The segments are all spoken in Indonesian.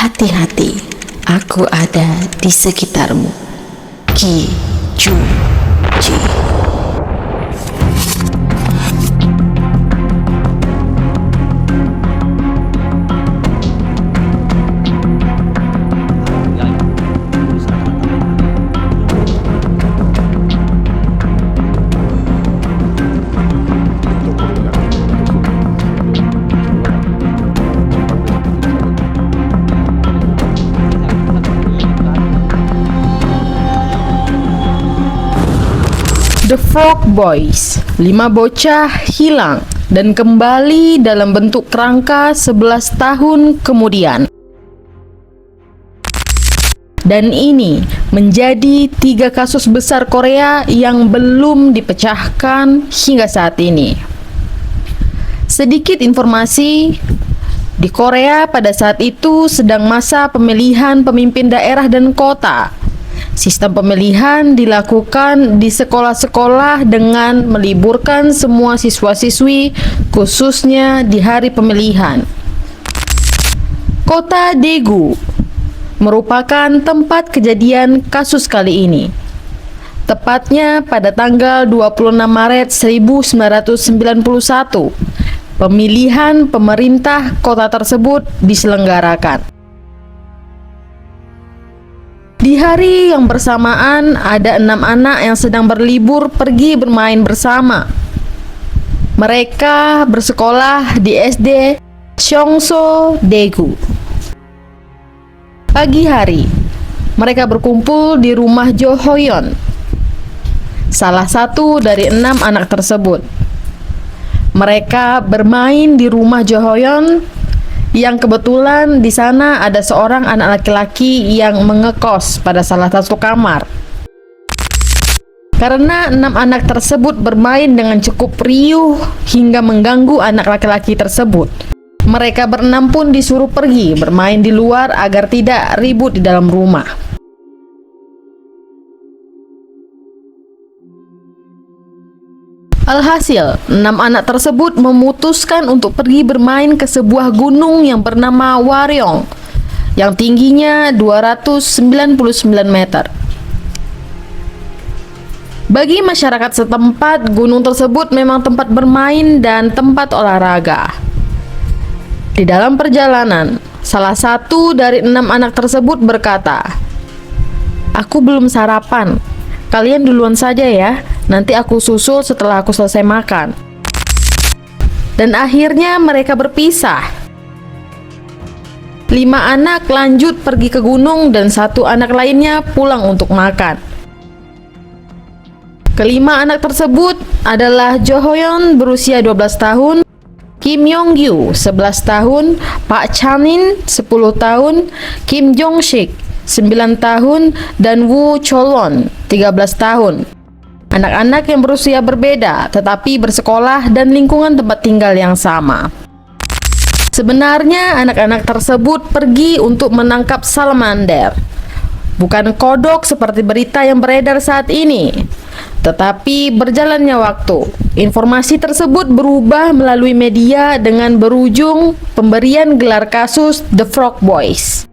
Hati-hati, aku ada di sekitarmu. Ki Ju Ji. The Frog Boys, 5 bocah hilang dan kembali dalam bentuk kerangka 11 tahun kemudian. Dan ini menjadi 3 kasus besar Korea yang belum dipecahkan hingga saat ini. Sedikit informasi, di Korea pada saat itu sedang masa pemilihan pemimpin daerah dan kota. Sistem pemilihan dilakukan di sekolah-sekolah dengan meliburkan semua siswa-siswi, khususnya di hari pemilihan. Kota Daegu merupakan tempat kejadian kasus kali ini. Tepatnya pada tanggal 26 Maret 1991, pemilihan pemerintah kota tersebut diselenggarakan. Di hari yang bersamaan, ada 6 anak yang sedang berlibur pergi bermain bersama. Mereka bersekolah di SD Cheongso Daegu. Pagi hari, mereka berkumpul di rumah Jo Hoyeon, salah satu dari 6 anak tersebut. Mereka bermain di rumah Jo Hoyeon yang kebetulan di sana ada seorang anak laki-laki yang mengekos pada salah satu kamar. Karena 6 anak tersebut bermain dengan cukup riuh hingga mengganggu anak laki-laki tersebut, mereka berenam pun disuruh pergi bermain di luar agar tidak ribut di dalam rumah. Alhasil, 6 anak tersebut memutuskan untuk pergi bermain ke sebuah gunung yang bernama Waryong, yang tingginya 299 meter. Bagi masyarakat setempat, gunung tersebut memang tempat bermain dan tempat olahraga. Di dalam perjalanan, salah satu dari 6 anak tersebut berkata, "Aku belum sarapan. Kalian duluan saja ya, nanti aku susul setelah aku selesai makan." Dan akhirnya mereka berpisah. 5 anak lanjut pergi ke gunung dan 1 anak lainnya pulang untuk makan. Kelima anak tersebut adalah Jo Hoyeon berusia 12 tahun, Kim Yong-gyu 11 tahun, Pak Chanin 10 tahun, Kim Jong-sik 9 tahun, dan Woo Cholon 13 tahun. Anak-anak yang berusia berbeda tetapi bersekolah dan lingkungan tempat tinggal yang sama. Sebenarnya anak-anak tersebut pergi untuk menangkap salamander, bukan kodok seperti berita yang beredar saat ini. Tetapi berjalannya waktu, informasi tersebut berubah melalui media dengan berujung pemberian gelar kasus The Frog Boys.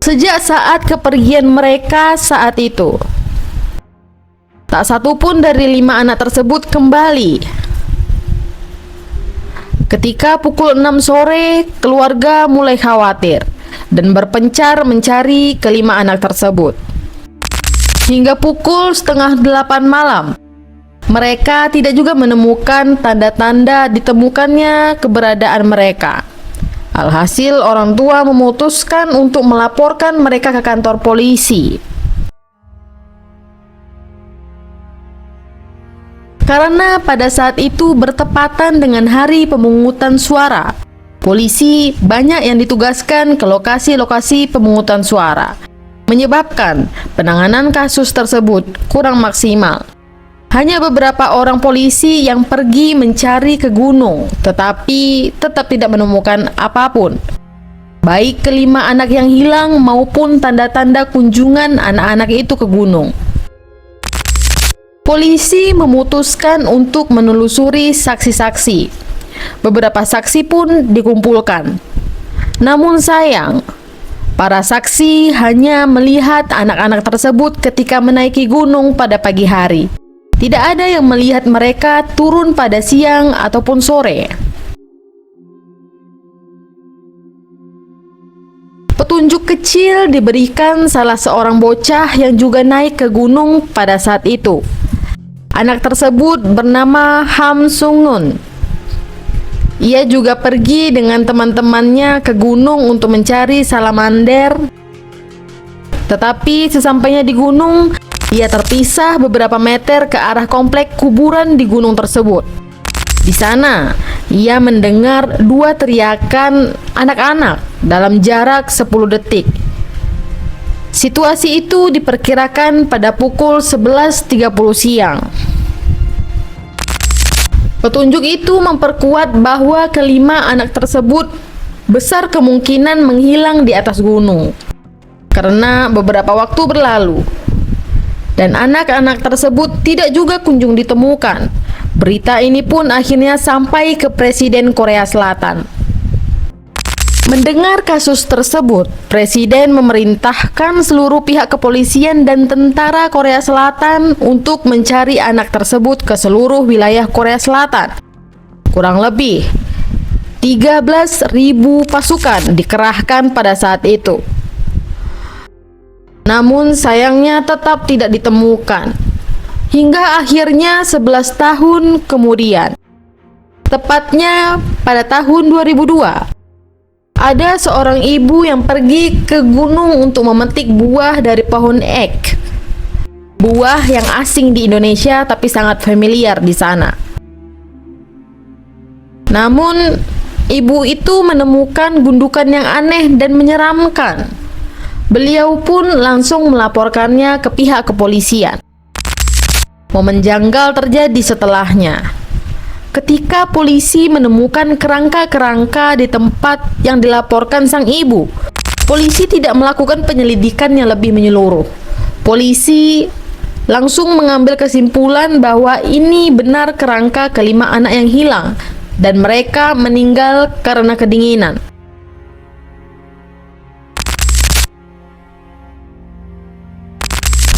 Sejak saat kepergian mereka saat itu, tak satu pun dari 5 anak tersebut kembali. Ketika pukul 6 sore, keluarga mulai khawatir dan berpencar mencari kelima anak tersebut. Hingga pukul setengah 8 malam, mereka tidak juga menemukan tanda-tanda ditemukannya keberadaan mereka. Alhasil, orang tua memutuskan untuk melaporkan mereka ke kantor polisi. Karena pada saat itu bertepatan dengan hari pemungutan suara, polisi banyak yang ditugaskan ke lokasi-lokasi pemungutan suara, menyebabkan penanganan kasus tersebut kurang maksimal. Hanya beberapa orang polisi yang pergi mencari ke gunung, tetapi tetap tidak menemukan apapun, baik kelima anak yang hilang maupun tanda-tanda kunjungan anak-anak itu ke gunung. Polisi memutuskan untuk menelusuri saksi-saksi. Beberapa saksi pun dikumpulkan. Namun sayang, Para saksi hanya melihat anak-anak tersebut ketika menaiki gunung pada pagi hari. Tidak ada yang melihat mereka turun pada siang ataupun sore. Petunjuk kecil diberikan salah seorang bocah yang juga naik ke gunung pada saat itu. Anak tersebut bernama Ham Sung-un. Ia juga pergi dengan teman-temannya ke gunung untuk mencari salamander. Tetapi sesampainya di gunung, ia terpisah beberapa meter ke arah komplek kuburan di gunung tersebut. Di sana, ia mendengar dua teriakan anak-anak dalam jarak 10 detik. Situasi itu diperkirakan pada pukul 11.30 siang. Petunjuk itu memperkuat bahwa kelima anak tersebut besar kemungkinan menghilang di atas gunung karena beberapa waktu berlalu dan anak-anak tersebut tidak juga kunjung ditemukan. Berita ini pun akhirnya sampai ke Presiden Korea Selatan. Mendengar kasus tersebut, Presiden memerintahkan seluruh pihak kepolisian dan tentara Korea Selatan untuk mencari anak tersebut ke seluruh wilayah Korea Selatan. Kurang lebih 13.000 pasukan dikerahkan pada saat itu. Namun sayangnya tetap tidak ditemukan. Hingga akhirnya 11 tahun kemudian, tepatnya pada tahun 2002, ada seorang ibu yang pergi ke gunung untuk memetik buah dari pohon ek. Buah yang asing di Indonesia tapi sangat familiar di sana. Namun, ibu itu menemukan gundukan yang aneh dan menyeramkan. Beliau pun langsung melaporkannya ke pihak kepolisian. Momen janggal terjadi setelahnya. Ketika polisi menemukan kerangka-kerangka di tempat yang dilaporkan sang ibu, polisi tidak melakukan penyelidikan yang lebih menyeluruh. Polisi langsung mengambil kesimpulan bahwa ini benar kerangka kelima anak yang hilang dan mereka meninggal karena kedinginan.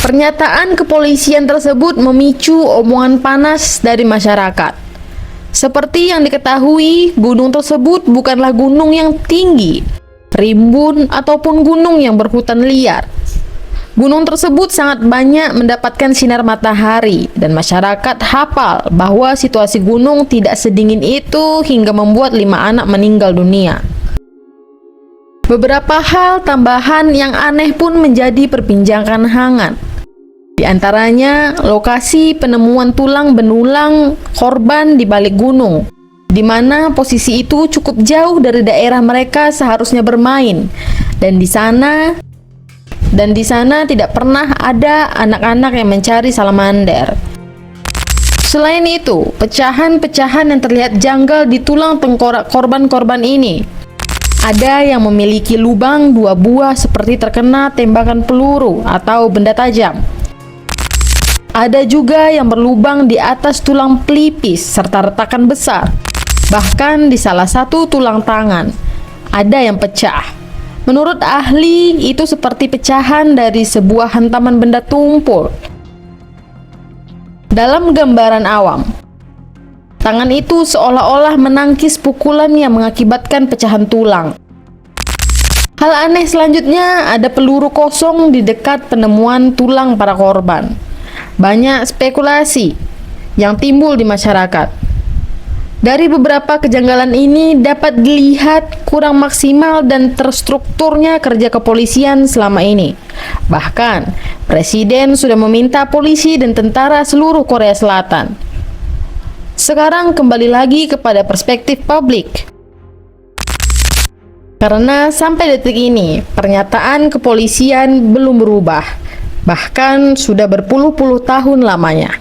Pernyataan kepolisian tersebut memicu omongan panas dari masyarakat. Seperti yang diketahui, gunung tersebut bukanlah gunung yang tinggi, rimbun, ataupun gunung yang berhutan liar. Gunung tersebut sangat banyak mendapatkan sinar matahari, dan masyarakat hafal bahwa situasi gunung tidak sedingin itu hingga membuat 5 anak meninggal dunia. Beberapa hal tambahan yang aneh pun menjadi perbincangan hangat. Di antaranya, lokasi penemuan tulang benulang korban di balik gunung, di mana posisi itu cukup jauh dari daerah mereka seharusnya bermain, dan di sana tidak pernah ada anak-anak yang mencari salamander. Selain itu, pecahan-pecahan yang terlihat janggal di tulang tengkorak korban-korban ini. Ada yang memiliki lubang 2 buah seperti terkena tembakan peluru atau benda tajam. Ada juga yang berlubang di atas tulang pelipis serta retakan besar. Bahkan di salah satu tulang tangan ada yang pecah. Menurut ahli, itu seperti pecahan dari sebuah hantaman benda tumpul. Dalam gambaran awam, tangan itu seolah-olah menangkis pukulan yang mengakibatkan pecahan tulang. Hal aneh selanjutnya, ada peluru kosong di dekat penemuan tulang para korban. Banyak spekulasi yang timbul di masyarakat. Dari beberapa kejanggalan ini dapat dilihat kurang maksimal dan terstrukturnya kerja kepolisian selama ini. Bahkan, Presiden sudah meminta polisi dan tentara seluruh Korea Selatan. Sekarang kembali lagi kepada perspektif publik. Karena sampai detik ini, pernyataan kepolisian belum berubah. Bahkan sudah berpuluh-puluh tahun lamanya.